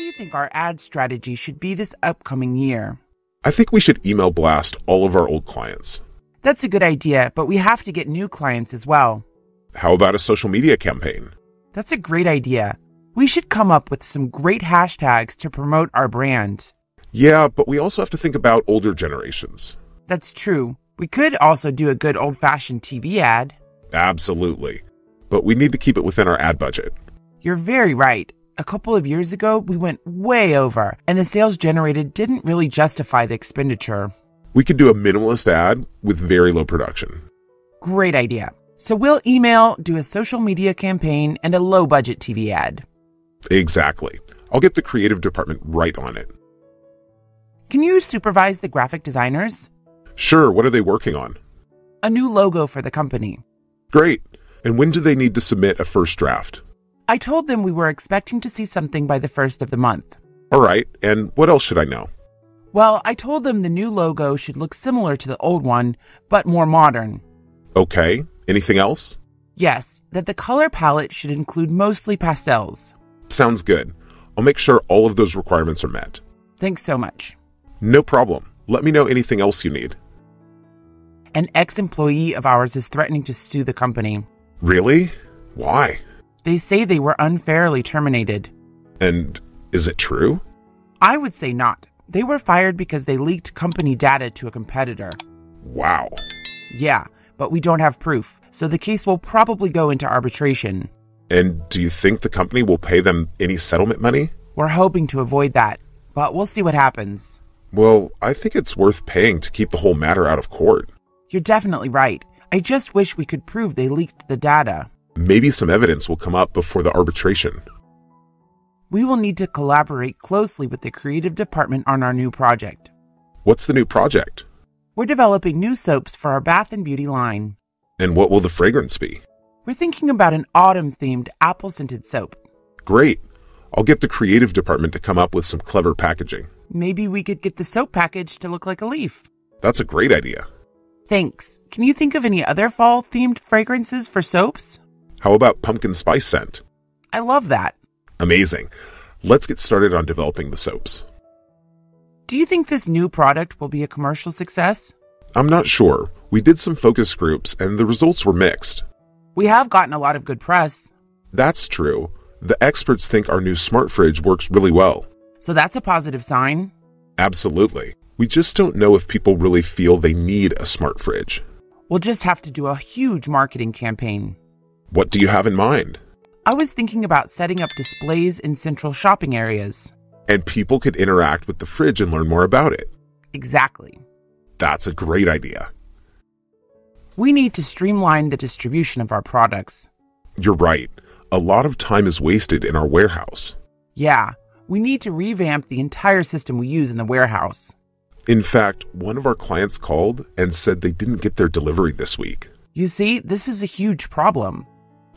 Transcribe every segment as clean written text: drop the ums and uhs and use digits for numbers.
you think our ad strategy should be this upcoming year? I think we should email blast all of our old clients. That's a good idea, but we have to get new clients as well. How about a social media campaign? That's a great idea. We should come up with some great hashtags to promote our brand. Yeah, but we also have to think about older generations. That's true. We could also do a good old-fashioned TV ad. Absolutely. But we need to keep it within our ad budget. You're very right. A couple of years ago, we went way over, and the sales generated didn't really justify the expenditure. We could do a minimalist ad with very low production. Great idea. So we'll email, do a social media campaign, and a low-budget TV ad. Exactly. I'll get the creative department right on it. Can you supervise the graphic designers? Sure, what are they working on? A new logo for the company. Great. And when do they need to submit a first draft? I told them we were expecting to see something by the 1st of the month. All right, and what else should I know? Well, I told them the new logo should look similar to the old one, but more modern. Okay, anything else? Yes, that the color palette should include mostly pastels. Sounds good. I'll make sure all of those requirements are met. Thanks so much. No problem. Let me know anything else you need. An ex-employee of ours is threatening to sue the company. Really? Why? They say they were unfairly terminated. And is it true? I would say not. They were fired because they leaked company data to a competitor. Wow. Yeah, but we don't have proof, so the case will probably go into arbitration. And do you think the company will pay them any settlement money? We're hoping to avoid that, but we'll see what happens. Well, I think it's worth paying to keep the whole matter out of court. You're definitely right. I just wish we could prove they leaked the data. Maybe some evidence will come up before the arbitration. We will need to collaborate closely with the creative department on our new project. What's the new project? We're developing new soaps for our bath and beauty line. And what will the fragrance be? We're thinking about an autumn-themed apple-scented soap. Great. I'll get the creative department to come up with some clever packaging. Maybe we could get the soap package to look like a leaf. That's a great idea. Thanks. Can you think of any other fall-themed fragrances for soaps? How about pumpkin spice scent? I love that. Amazing. Let's get started on developing the soaps. Do you think this new product will be a commercial success? I'm not sure. We did some focus groups and the results were mixed. We have gotten a lot of good press. That's true. The experts think our new smart fridge works really well. So that's a positive sign. Absolutely. We just don't know if people really feel they need a smart fridge. We'll just have to do a huge marketing campaign. What do you have in mind? I was thinking about setting up displays in central shopping areas. And people could interact with the fridge and learn more about it. Exactly. That's a great idea. We need to streamline the distribution of our products. You're right. A lot of time is wasted in our warehouse. Yeah, we need to revamp the entire system we use in the warehouse. In fact, one of our clients called and said they didn't get their delivery this week. You see, this is a huge problem.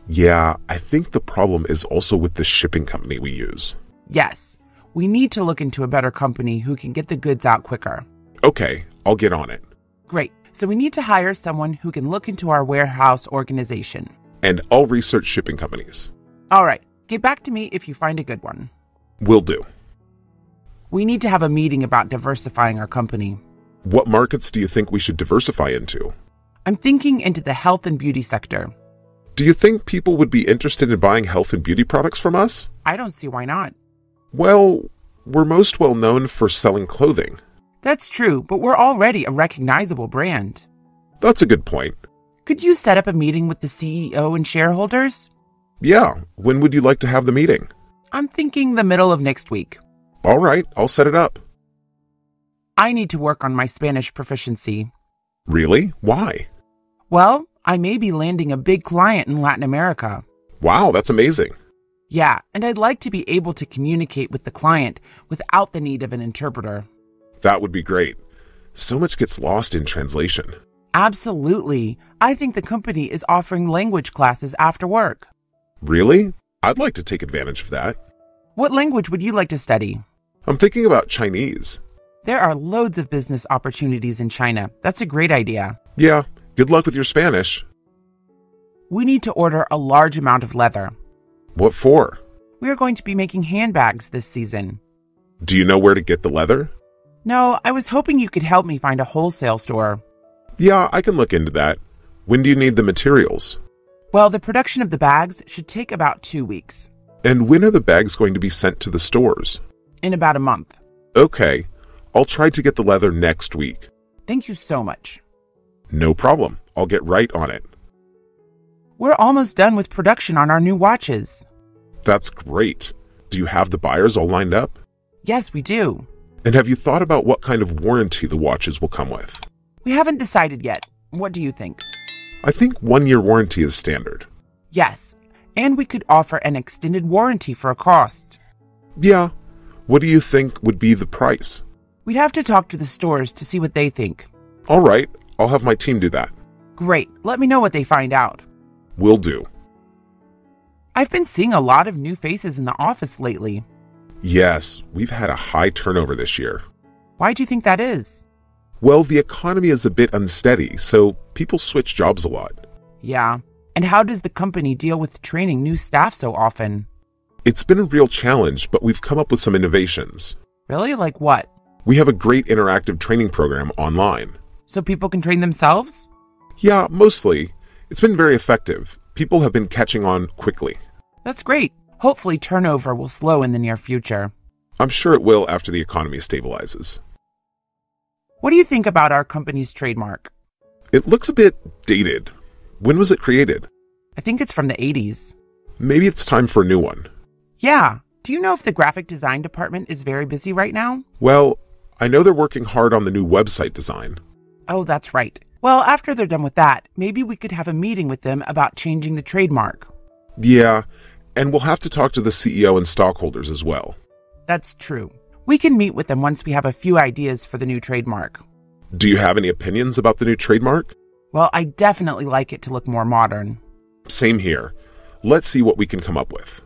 Yeah, I think the problem is also with the shipping company we use. Yes, we need to look into a better company who can get the goods out quicker. Okay, I'll get on it. Great. So we need to hire someone who can look into our warehouse organization. And I'll research shipping companies. All right. Get back to me if you find a good one. Will do. We need to have a meeting about diversifying our company. What markets do you think we should diversify into? I'm thinking into the health and beauty sector. Do you think people would be interested in buying health and beauty products from us? I don't see why not. Well, we're most well known for selling clothing. That's true, but we're already a recognizable brand. That's a good point. Could you set up a meeting with the CEO and shareholders? Yeah, when would you like to have the meeting? I'm thinking the middle of next week. All right, I'll set it up. I need to work on my Spanish proficiency. Really? Why? Well, I may be landing a big client in Latin America. Wow, that's amazing. Yeah, and I'd like to be able to communicate with the client without the need of an interpreter. That would be great. So much gets lost in translation. Absolutely. I think the company is offering language classes after work. Really? I'd like to take advantage of that. What language would you like to study? I'm thinking about Chinese. There are loads of business opportunities in China. That's a great idea. Yeah, good luck with your Spanish. We need to order a large amount of leather. What for? We are going to be making handbags this season. Do you know where to get the leather? No, I was hoping you could help me find a wholesale store. Yeah, I can look into that. When do you need the materials? Well, the production of the bags should take about 2 weeks. And when are the bags going to be sent to the stores? In about a month. Okay, I'll try to get the leather next week. Thank you so much. No problem. I'll get right on it. We're almost done with production on our new watches. That's great. Do you have the buyers all lined up? Yes, we do. And have you thought about what kind of warranty the watches will come with? We haven't decided yet. What do you think? I think 1-year warranty is standard. Yes, and we could offer an extended warranty for a cost. Yeah. What do you think would be the price? We'd have to talk to the stores to see what they think. All right, I'll have my team do that. Great. Let me know what they find out. Will do. I've been seeing a lot of new faces in the office lately. Yes, we've had a high turnover this year. Why do you think that is? Well, the economy is a bit unsteady, so people switch jobs a lot. Yeah. And how does the company deal with training new staff so often? It's been a real challenge, but we've come up with some innovations. Really? Like what? We have a great interactive training program online. So people can train themselves? Yeah, mostly. It's been very effective. People have been catching on quickly. That's great. Hopefully turnover will slow in the near future. I'm sure it will after the economy stabilizes. What do you think about our company's trademark? It looks a bit dated. When was it created? I think it's from the 80s. Maybe it's time for a new one. Yeah. Do you know if the graphic design department is very busy right now? Well, I know they're working hard on the new website design. Oh, that's right. Well, after they're done with that, maybe we could have a meeting with them about changing the trademark. Yeah, and we'll have to talk to the CEO and stockholders as well. That's true. We can meet with them once we have a few ideas for the new trademark. Do you have any opinions about the new trademark? Well, I definitely like it to look more modern. Same here. Let's see what we can come up with.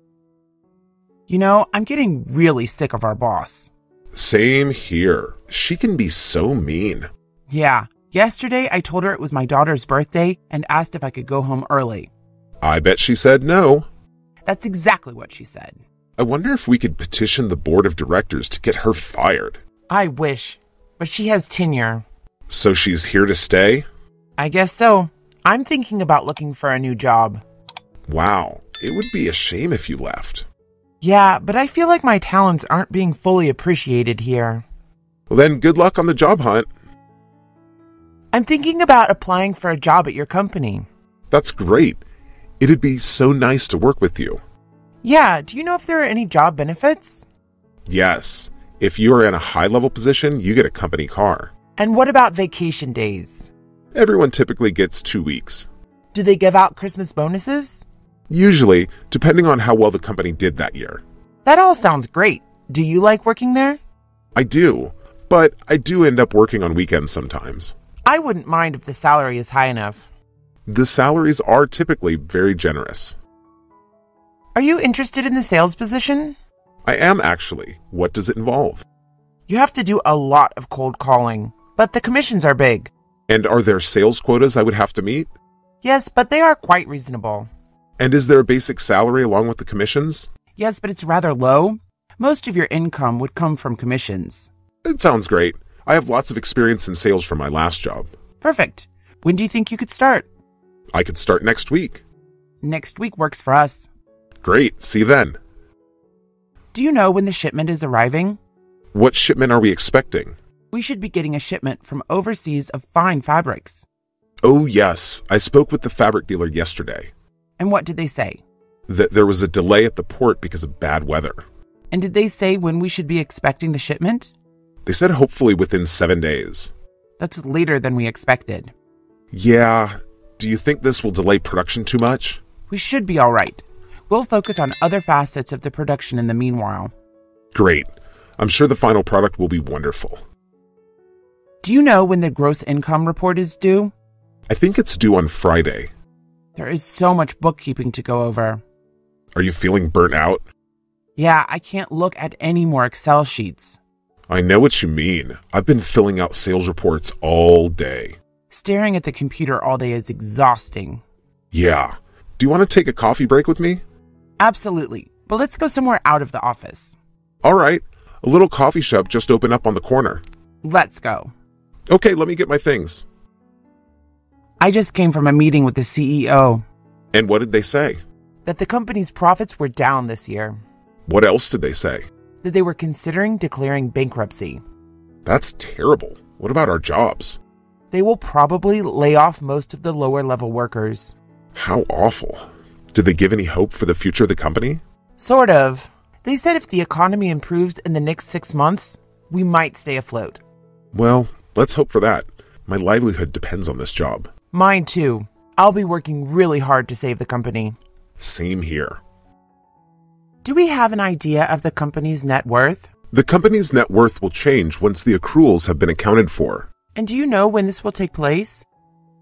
You know, I'm getting really sick of our boss. Same here. She can be so mean. Yeah. Yesterday, I told her it was my daughter's birthday and asked if I could go home early. I bet she said no. That's exactly what she said. I wonder if we could petition the board of directors to get her fired. I wish, but she has tenure. So she's here to stay? I guess so. I'm thinking about looking for a new job. Wow, it would be a shame if you left. Yeah, but I feel like my talents aren't being fully appreciated here. Well, then good luck on the job hunt. I'm thinking about applying for a job at your company. That's great. It'd be so nice to work with you. Yeah, do you know if there are any job benefits? Yes. If you are in a high-level position, you get a company car. And what about vacation days? Everyone typically gets 2 weeks. Do they give out Christmas bonuses? Usually, depending on how well the company did that year. That all sounds great. Do you like working there? I do, but I do end up working on weekends sometimes. I wouldn't mind if the salary is high enough. The salaries are typically very generous. Are you interested in the sales position? I am actually. What does it involve? You have to do a lot of cold calling, but the commissions are big. And are there sales quotas I would have to meet? Yes, but they are quite reasonable. And is there a basic salary along with the commissions? Yes, but it's rather low. Most of your income would come from commissions. It sounds great. I have lots of experience in sales from my last job. Perfect. When do you think you could start? I could start next week. Next week works for us. Great. See you then. Do you know when the shipment is arriving? What shipment are we expecting? We should be getting a shipment from overseas of fine fabrics. Oh, yes. I spoke with the fabric dealer yesterday. And what did they say? That there was a delay at the port because of bad weather. And did they say when we should be expecting the shipment? They said hopefully within 7 days. That's later than we expected. Yeah. Do you think this will delay production too much? We should be all right. We'll focus on other facets of the production in the meanwhile. Great. I'm sure the final product will be wonderful. Do you know when the gross income report is due? I think it's due on Friday. There is so much bookkeeping to go over. Are you feeling burnt out? Yeah, I can't look at any more Excel sheets. I know what you mean. I've been filling out sales reports all day. Staring at the computer all day is exhausting. Yeah. Do you want to take a coffee break with me? Absolutely. but let's go somewhere out of the office. All right. A little coffee shop just opened up on the corner. Let's go. Okay, let me get my things. I just came from a meeting with the CEO. And what did they say? That the company's profits were down this year. What else did they say? That they were considering declaring bankruptcy. That's terrible. What about our jobs? They will probably lay off most of the lower-level workers. How awful. Did they give any hope for the future of the company? Sort of. They said if the economy improves in the next 6 months, we might stay afloat. Well, let's hope for that. My livelihood depends on this job. Mine too. I'll be working really hard to save the company. Same here. Do we have an idea of the company's net worth? The company's net worth will change once the accruals have been accounted for. And do you know when this will take place?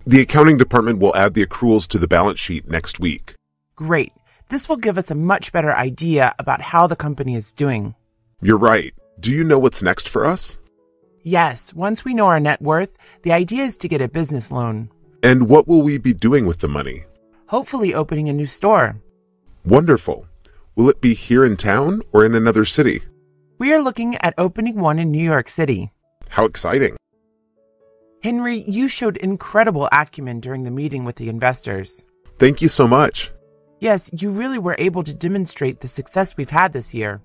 The accounting department will add the accruals to the balance sheet next week. Great. This will give us a much better idea about how the company is doing. You're right. Do you know what's next for us? Yes, once we know our net worth, the idea is to get a business loan. And what will we be doing with the money? Hopefully opening a new store. Wonderful. Will it be here in town or in another city? We are looking at opening one in New York City. How exciting. Henry, you showed incredible acumen during the meeting with the investors. Thank you so much. Yes, you really were able to demonstrate the success we've had this year.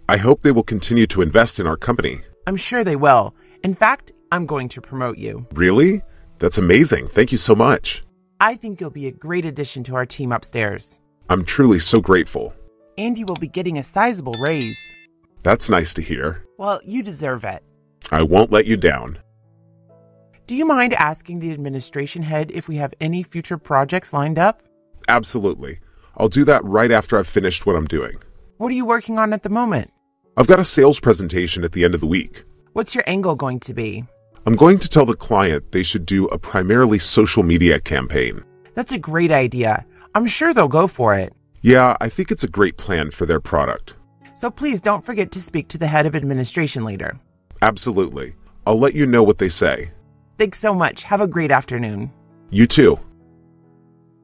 I hope they will continue to invest in our company. I'm sure they will. In fact, I'm going to promote you. Really? That's amazing. Thank you so much. I think you'll be a great addition to our team upstairs. I'm truly so grateful. And you will be getting a sizable raise. That's nice to hear. Well, you deserve it. I won't let you down. Do you mind asking the administration head if we have any future projects lined up? Absolutely. I'll do that right after I've finished what I'm doing. What are you working on at the moment? I've got a sales presentation at the end of the week. What's your angle going to be? I'm going to tell the client they should do a primarily social media campaign. That's a great idea. I'm sure they'll go for it. Yeah, I think it's a great plan for their product. So please don't forget to speak to the head of administration later. Absolutely. I'll let you know what they say. Thanks so much. Have a great afternoon. You too.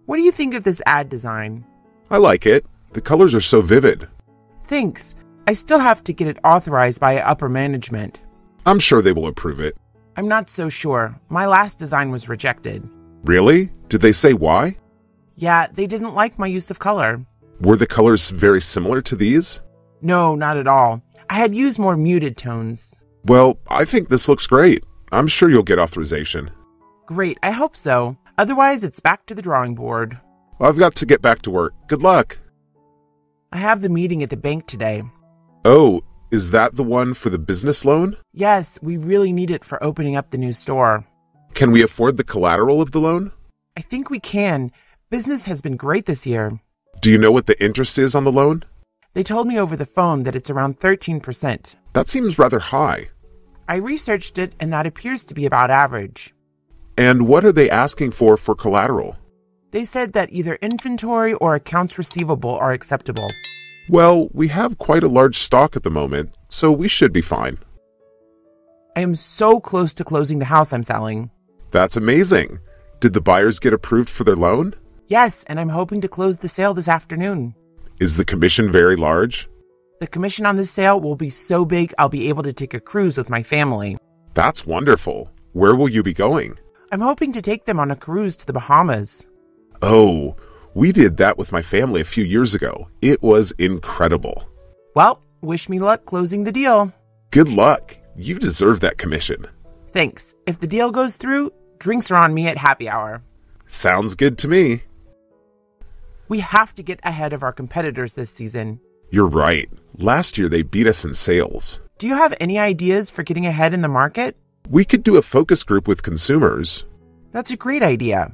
What do you think of this ad design? I like it. The colors are so vivid. Thanks. I still have to get it authorized by upper management. I'm sure they will approve it. I'm not so sure. My last design was rejected. Really? Did they say why? Yeah, they didn't like my use of color. Were the colors very similar to these? No, not at all. I had used more muted tones. Well, I think this looks great. I'm sure you'll get authorization. Great, I hope so. Otherwise, it's back to the drawing board. I've got to get back to work. Good luck. I have the meeting at the bank today. Oh, is that the one for the business loan? Yes, we really need it for opening up the new store. Can we afford the collateral of the loan? I think we can. Business has been great this year. Do you know what the interest is on the loan? They told me over the phone that it's around 13%. That seems rather high. I researched it, and that appears to be about average. And what are they asking for collateral? They said that either inventory or accounts receivable are acceptable. Well, we have quite a large stock at the moment, so we should be fine. I am so close to closing the house I'm selling. That's amazing. Did the buyers get approved for their loan? Yes, and I'm hoping to close the sale this afternoon. Is the commission very large? The commission on this sale will be so big I'll be able to take a cruise with my family. That's wonderful. Where will you be going? I'm hoping to take them on a cruise to the Bahamas. Oh, we did that with my family a few years ago. It was incredible. Well, wish me luck closing the deal. Good luck. You deserve that commission. Thanks. If the deal goes through, drinks are on me at happy hour. Sounds good to me. We have to get ahead of our competitors this season. You're right. Last year they beat us in sales. Do you have any ideas for getting ahead in the market? We could do a focus group with consumers. That's a great idea.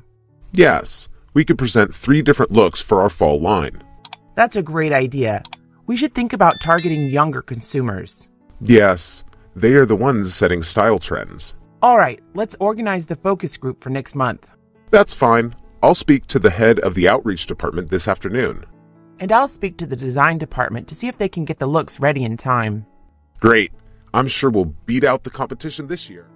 Yes, we could present 3 different looks for our fall line. That's a great idea. We should think about targeting younger consumers. Yes, they are the ones setting style trends. All right, let's organize the focus group for next month. That's fine. I'll speak to the head of the outreach department this afternoon. And I'll speak to the design department to see if they can get the looks ready in time. Great. I'm sure we'll beat out the competition this year.